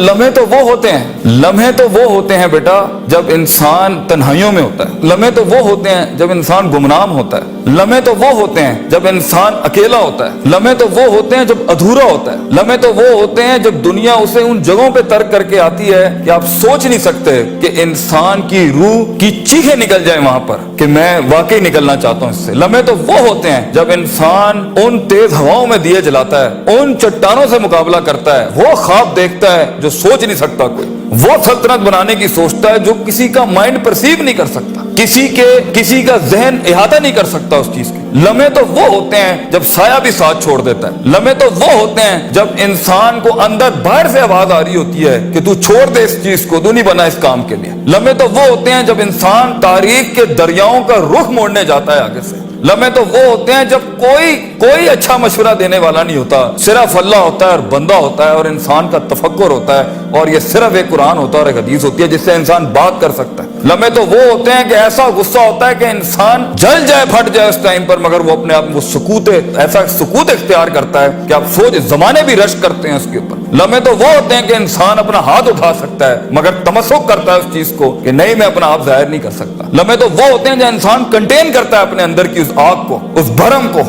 लम्हे तो वो होते हैं बेटा जब इंसान तन्हाइयों में होता है, लम्हे तो वो होते हैं जब इंसान गुमनाम होता है, लम्हे तो वो होते हैं जब इंसान अकेला होता है, लम्हे तो वो होते हैं जब अधूरा होता है, लम्हे तो वो होते हैं जब दुनिया उसे उन जगहों पे तर्क करके आती है कि आप सोच नहीं सकते कि इंसान की रूह की चीखें निकल जाए वहां पर कि मैं वाकई निकलना चाहता हूं इससे। लम्हे तो वो होते हैं जब इंसान उन तेज हवाओं में दिए जलाता है, उन चट्टानों से मुकाबला करता है, वो ख्वाब देखता है जो सोच नहीं सकता कोई, वो सल्तनत बनाने की सोचता है जो किसी का माइंड परसीव नहीं कर सकता, किसी का जहन इहाता नहीं कर सकता उस चीज की। लम्हे तो वो होते हैं जब साया भी साथ छोड़ देता है, लम्हे तो वो होते हैं जब इंसान को अंदर बाहर से आवाज आ रही होती है कि तू छोड़ दे इस चीज को, तू नहीं बना इस काम के लिए। लम्हे तो वो होते हैं जब इंसान तारीख के दरियाओं का रुख मोड़ने जाता है आगे से। लम्हे तो वो होते हैं जब कोई अच्छा मशवरा देने वाला नहीं होता, सिर्फ अल्लाह होता है और बंदा होता है और इंसान का तफक्कुर होता है, और ये सिर्फ एक कुरान होता है और एक हदीस होती है जिससे इंसान बात कर सकता है। लम्हे तो वो होते हैं कि ऐसा गुस्सा होता है कि इंसान जल जाए, फट जाए उस टाइम पर, मगर वो अपने आप वो ऐसा सुकूत इख्तियार करता है कि आप सोच जमाने भी रश करते हैं उसके ऊपर। लम्हे तो वो होते हैं कि इंसान अपना हाथ उठा सकता है मगर तमस्सुक करता है उस चीज को कि नहीं, मैं अपना आप जाहिर नहीं कर सकता। लम्हे तो वो होते हैं जब इंसान कंटेन करता है अपने अंदर की उस आग को, उस भरम को,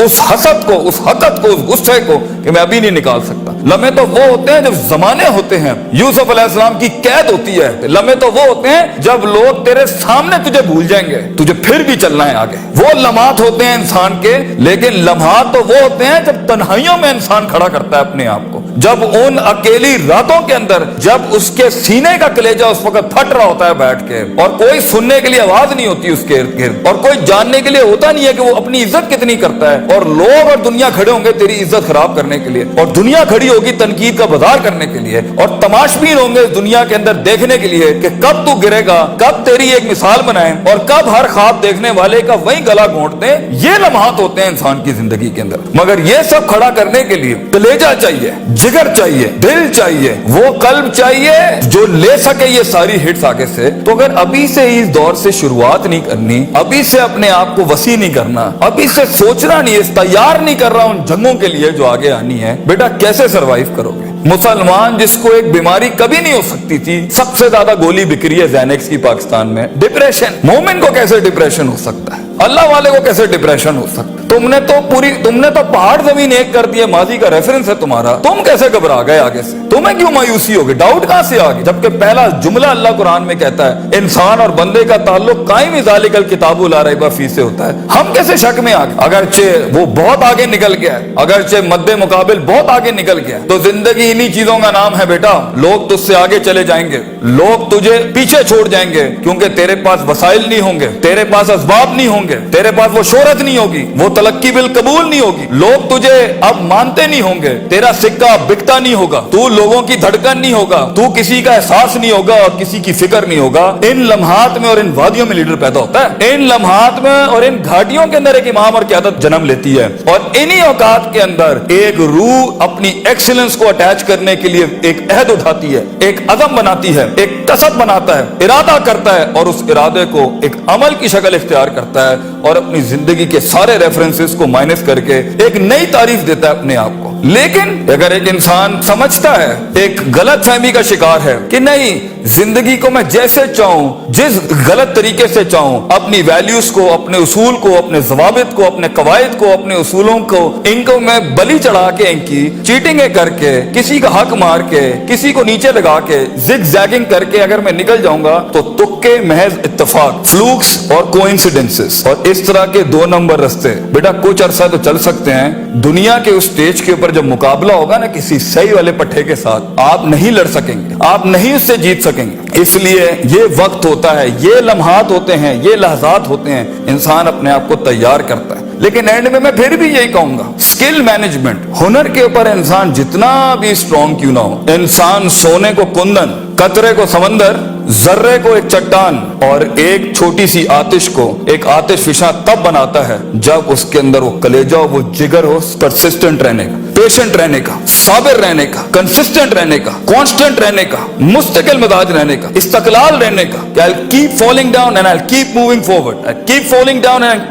उस हसद को, उस हकत को, उस गुस्से को कि मैं अभी नहीं निकाल सकता। लम्हे तो वो होते हैं जब जमाने होते हैं, यूसुफ अलैहिस्सलाम की कैद होती है। लम्हे तो वो होते हैं जब लोग तेरे सामने तुझे भूल जाएंगे, तुझे फिर भी चलना है आगे। वो लम्हात होते हैं इंसान के, लेकिन लम्हात तो वो होते हैं जब तन्हाइयों में इंसान खड़ा करता है अपने आप को, जब उन अकेली रातों के अंदर, जब उसके सीने का कलेजा उस वक्त फट रहा होता है बैठ के, और कोई सुनने के लिए आवाज नहीं होती उसके इर्द गिर्द, और कोई जानने के लिए होता नहीं है कि वो अपनी इज्जत कितनी करता है, और लोग और दुनिया खड़े होंगे तेरी इज्जत खराब करने के लिए, और दुनिया खड़ी होगी तनकीद का बाजार करने के लिए, और तमाशबीन होंगे इस दुनिया के अंदर देखने के लिए कि कब तू गिरेगा, कब तेरी एक मिसाल बनाए, और कब हर ख्वाब देखने वाले का वही गला घोंट दे। ये लम्हात होते हैं इंसान की जिंदगी के अंदर, मगर ये सब खड़ा करने के लिए कलेजा चाहिए, जिगर चाहिए, दिल चाहिए, वो कल्ब चाहिए जो ले सके ये सारी हिट्स आगे से। तो अगर अभी से इस दौर से शुरुआत नहीं करनी, अभी से अपने आप को वसी नहीं करना, अभी से सोचना नहीं, तैयार नहीं कर रहा उन जंगों के लिए जो आगे आनी है, बेटा कैसे सरवाइव करोगे? मुसलमान जिसको एक बीमारी कभी नहीं हो सकती थी, सबसे ज्यादा गोली बिक रही है ज़ैनेक्स की पाकिस्तान में, डिप्रेशन। मोमिन को कैसे डिप्रेशन हो सकता है? अल्लाह वाले को कैसे डिप्रेशन हो सकता है? तुमने तो पहाड़ जमीन एक कर दिए, माजी का रेफरेंस है तुम्हारा, तुम कैसे घबरा गए आगे से? तुम्हें क्यों मायूसी हो गई? डाउट कहां से आ गई? जबकि पहला जुमला अल्लाह कुरान में कहता है इंसान और बंदे का ताल्लुक कायम ज़ालिकल किताबु ला रैब फीह से होता है। हम कैसे शक में आ गए? अगरचे वो बहुत आगे निकल गया है, अगरचे मद्दे मुकाबिल बहुत आगे निकल गया, तो जिंदगी इन्हीं चीजों का नाम है बेटा। लोग तुझसे आगे चले जाएंगे, लोग तुझे पीछे छोड़ जाएंगे, क्योंकि तेरे पास वसाइल नहीं होंगे, तेरे पास असबाब नहीं होंगे, तेरे पास वो शोहरत नहीं होगी, वो तलक्की बिल कबूल नहीं होगी, लोग तुझे अब मानते नहीं होंगे, तेरा सिक्का बिकता नहीं होगा, तू लोगों की धड़कन नहीं होगा, तू किसी का एहसास नहीं होगा और किसी की फिक्र नहीं होगा। इन लम्हात में और इन वादियों में लीडर पैदा होता है, इन लम्हात में और इन घाटियों के अंदर एक इमाम और क़यादत जन्म लेती है, और इन्हीं औकात के अंदर एक रूह अपनी एक्सीलेंस को अटैच करने के लिए एक अहद उठाती है, एक अज़म बनाती है, एक कसद बनाता है, इरादा करता है, और उस इरादे को एक अमल की शक्ल इख्तियार करता है, और अपनी जिंदगी के सारे रेफरेंसेस को माइनस करके एक नई तारीफ देता है अपने आप को। लेकिन अगर एक इंसान समझता है, एक गलत फहमी का शिकार है कि नहीं, जिंदगी को मैं जैसे चाहूं, जिस गलत तरीके से चाहूं, अपनी वैल्यूज को, अपने उसूल को, अपने जवाबित को, अपने कवायद को, अपने उसूलों को, इनको मैं बलि चढ़ा के, इनकी चीटिंगें करके, किसी का हक मार के, किसी को नीचे लगा के, जिग जैगिंग करके अगर मैं निकल जाऊंगा तो तुक्के, महज इत्तेफाक, फ्लूक्स और कोइंसिडेंसेस, और इस तरह के 2 नंबर रास्ते बेटा कुछ अरसा तो चल सकते हैं। दुनिया के उस स्टेज के ऊपर जब मुकाबला होगा ना किसी सही वाले पट्टे के साथ, आप नहीं लड़ सकेंगे, आप नहीं उससे जीत सकेंगे। इसलिए ये वक्त होता है, ये लम्हात होते हैं, ये लहजात होते हैं, इंसान अपने आप को तैयार करता है। लेकिन एंड में मैं फिर भी यही कहूंगा, स्किल मैनेजमेंट, हुनर के ऊपर इंसान जितना भी स्ट्रॉन्ग क्यों ना हो, इंसान सोने को कुंदन, कतरे को समंदर, जर्रे को एक चट्टान और एक छोटी सी आतिश को एक आतिश फिशा तब बनाता है जब उसके अंदर वो कलेजा, वो जिगर हो परसिस्टेंट रहने का। पेशेंट रहने का, साबिर रहने का, कंसिस्टेंट रहने का, कांस्टेंट रहने का, मुस्तकिल मिजाज रहने का, इस्तकलाल रहने का, कि I'll keep falling down and I'll keep moving forward. I'll keep falling down and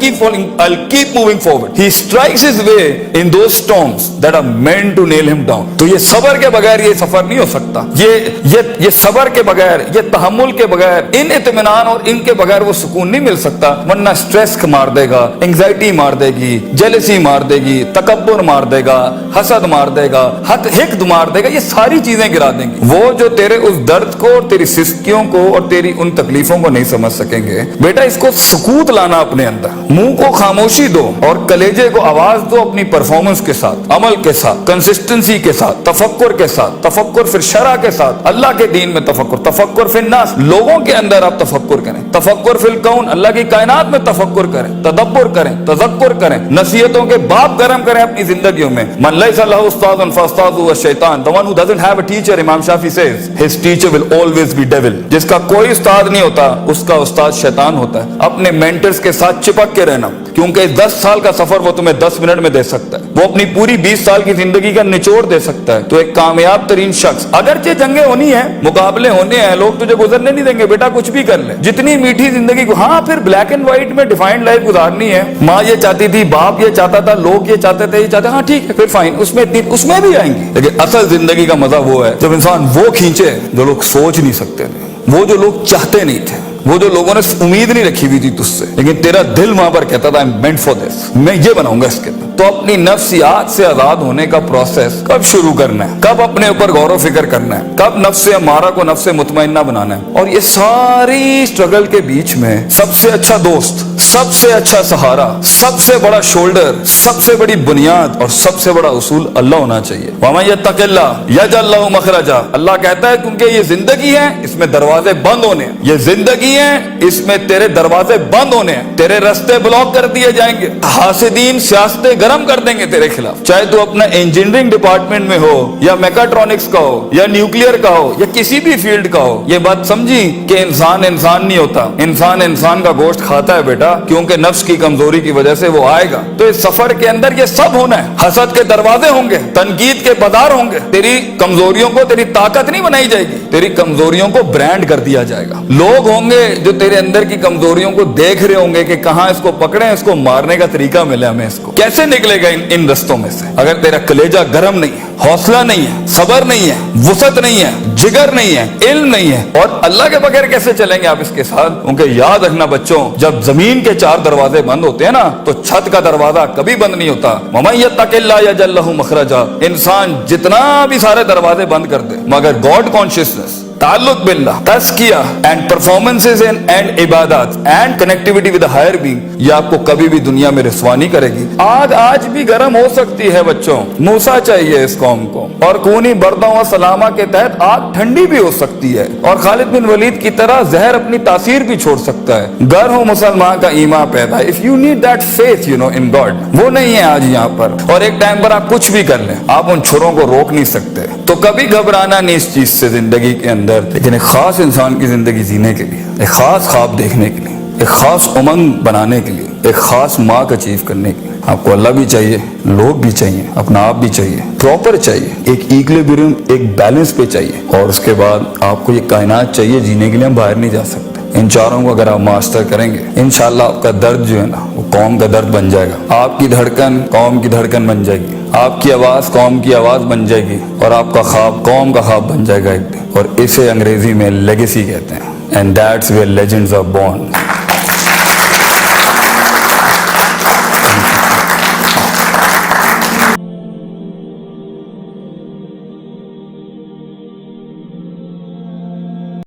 I'll keep moving forward. He strikes his way in those storms that are meant to nail him down. तो ये सबर के बगैर ये सफर नहीं हो सकता. ये सबर के बगैर, ये तहम्मुल के बगैर, इन इत्मीनान और इनके बगैर वो सुकून नहीं मिल सकता. वरना स्ट्रेस मार देगा, एंग्जाइटी मार देगी, जेलसी मार देगी, तकब्बुर मार देगा, हसद मार देगा, हिक़्द मार देगा, ये सारी चीजें गिरा देंगी. वो जो तेरे उस दर्द को और तेरी सिस्कियों को और तेरी उन तकलीफों को नहीं समझ सकेंगे. बेटा इसको सुकूत लाना अपने अंदर, मुंह को खामोशी दो और कलेजे को आवाज दो अपनी परफॉर्मेंस के साथ, अमल के साथ, कंसिस्टेंसी के साथ, तफक्कुर के साथ, तफक्कुर फिर शरा के साथ, अल्लाह के दीन में तफक्कुर, तफक्कुर फिर नास, लोगों के अंदर आप तफक्कुर करें, तफक्कुर फिल कौन, अल्लाह की कायनात में तफक्कुर करें, तदब्बुर करें, तज़क्कुर करें, नसीहतों के बाप गरम करें अपनी जिंदगियों में. मन लैसा लहु उस्तादुन फउस्तादुहु अश-शैतान. The one who doesn't have a teacher, इमाम Shafi says, his teacher will always be devil. जिसका कोई उस्ताद नहीं होता, उसका उस्ताद शैतान होता है. अपने मेंटर्स के साथ चिपक के रहना, क्योंकि 10 साल का सफर वो तुम्हें 10 मिनट में दे सकता है. वो अपनी पूरी 20 साल की जिंदगी का निचोड़ दे सकता है. तो एक कामयाब तरीन शख्स, अगरचे जंगे होनी है, मुकाबले होने हैं, लोग तुझे गुजरने नहीं देंगे, बेटा कुछ भी कर ले, जितनी मीठी जिंदगी को, हाँ फिर ब्लैक एंड व्हाइट में डिफाइंड लाइफ गुजारनी है. माँ ये चाहती थी, बाप ये चाहता था, लोग ये चाहते थे, ये चाहते, हाँ ठीक है फिर फाइन, उसमें भी आएंगे. लेकिन असल जिंदगी का मजा वो है जब इंसान वो खींचे जो लोग सोच नहीं सकते थे, वो जो लोग चाहते नहीं थे, वो जो लोगों ने उम्मीद नहीं रखी हुई थी तुझसे, लेकिन तेरा दिल वहां पर कहता था I am meant for this, मैं ये बनाऊंगा इसके अंदर. तो अपनी नफ्सियात से आजाद होने का प्रोसेस कब शुरू करना है, कब अपने ऊपर गौर व फिक्र करना है, कब नफ्स अमारा को नफ्स मुतमइन्ना बनाना है. और ये सारी स्ट्रगल के बीच में सबसे अच्छा दोस्त, सबसे अच्छा सहारा, सबसे बड़ा शोल्डर, सबसे बड़ी बुनियाद और सबसे बड़ा उसूल अल्लाह होना चाहिए. वमन यत्तक़िल्लाह यजअल लहु मखरजा. अल्लाह कहता है क्योंकि ये जिंदगी है, इसमें दरवाजे बंद होने हैं. ये जिंदगी है, इसमें तेरे दरवाजे बंद होने हैं, तेरे रास्ते ब्लॉक कर दिए जाएंगे. हासिदीन सियासतें गरम कर देंगे तेरे खिलाफ. चाहे तू अपना इंजीनियरिंग डिपार्टमेंट में हो या मैकाट्रॉनिक्स का हो या न्यूक्लियर का हो या किसी भी फील्ड का हो. ये बात समझी कि इंसान नहीं होता, इंसान का गोश्त खाता है बेटा, क्योंकि नफ्स की कमजोरी की वजह से वो आएगा. तो इस सफर के अंदर ये सब होना है. हसद के दरवाजे होंगे, तनकीद के बाजार होंगे. तेरी कमजोरियों को तेरी ताकत नहीं बनाई जाएगी, तेरी कमजोरियों को ब्रांड कर दिया जाएगा. लोग होंगे जो तेरे अंदर की कमजोरियों को देख रहे होंगे कि कहां इसको पकड़े, इसको मारने का तरीका मिले हमें, इसको कैसे निकलेगा इन रस्तों में से. अगर तेरा कलेजा गर्म नहीं है, हौसला नहीं है, सबर नहीं है, वुसअत नहीं है, जिगर नहीं है, इल्म नहीं है, और अल्लाह के बगैर कैसे चलेंगे आप इसके साथ. उनके याद रखना बच्चों, जब जमीन के 4 दरवाजे बंद होते हैं ना, तो छत का दरवाजा कभी बंद नहीं होता. वमन यत्तक़िल्लाह यजअल लहु मखरजा. इंसान जितना भी सारे दरवाजे बंद कर दे, मगर गॉड कॉन्शियसनेस, ताल्लुक बिल्लाह, तज़किया एंड परफॉर्मेंसेस एंड इबादत and connectivity with the higher being, ये आपको कभी भी दुनिया में रुसवा नहीं करेगी. आग आज भी गर्म हो सकती है बच्चों, मूसा चाहिए इस कौम को, और खूनी बर्दों व सलामा के तहत आग ठंडी भी हो सकती है, और खालिद बिन वलीद की तरह जहर अपनी तासीर भी छोड़ सकता है. गर हो मुसलमान का ईमान पैदा, if you need that faith you know in God, वो नहीं है आज यहाँ पर. और एक टाइम पर आप कुछ भी कर लें, आप उन छुरों को रोक नहीं सकते. तो कभी घबराना नहीं इस चीज से जिंदगी के अंदर, लेकिन एक खास इंसान की जिंदगी जीने के लिए, एक खास ख्वाब देखने के लिए, एक खास उमंग बनाने के लिए, एक खास मार्क अचीव करने के लिए आपको अल्लाह भी चाहिए, लोग भी चाहिए, अपना आप भी चाहिए, प्रॉपर चाहिए, एक इक्विलिब्रियम, एक बैलेंस पे चाहिए. और उसके बाद आपको ये कायनात चाहिए जीने के लिए. हम बाहर नहीं जा सकते. इन चारों को अगर आप मास्टर करेंगे, इंशाल्लाह आपका दर्द जो है ना, वो कौम का दर्द बन जाएगा. आपकी धड़कन कौम की धड़कन बन जाएगी, आपकी आवाज कौम की आवाज बन जाएगी, और आपका ख्वाब कौम का ख्वाब बन जाएगा एक दिन. और इसे अंग्रेजी में लेगेसी कहते हैं. And that's where legends are born.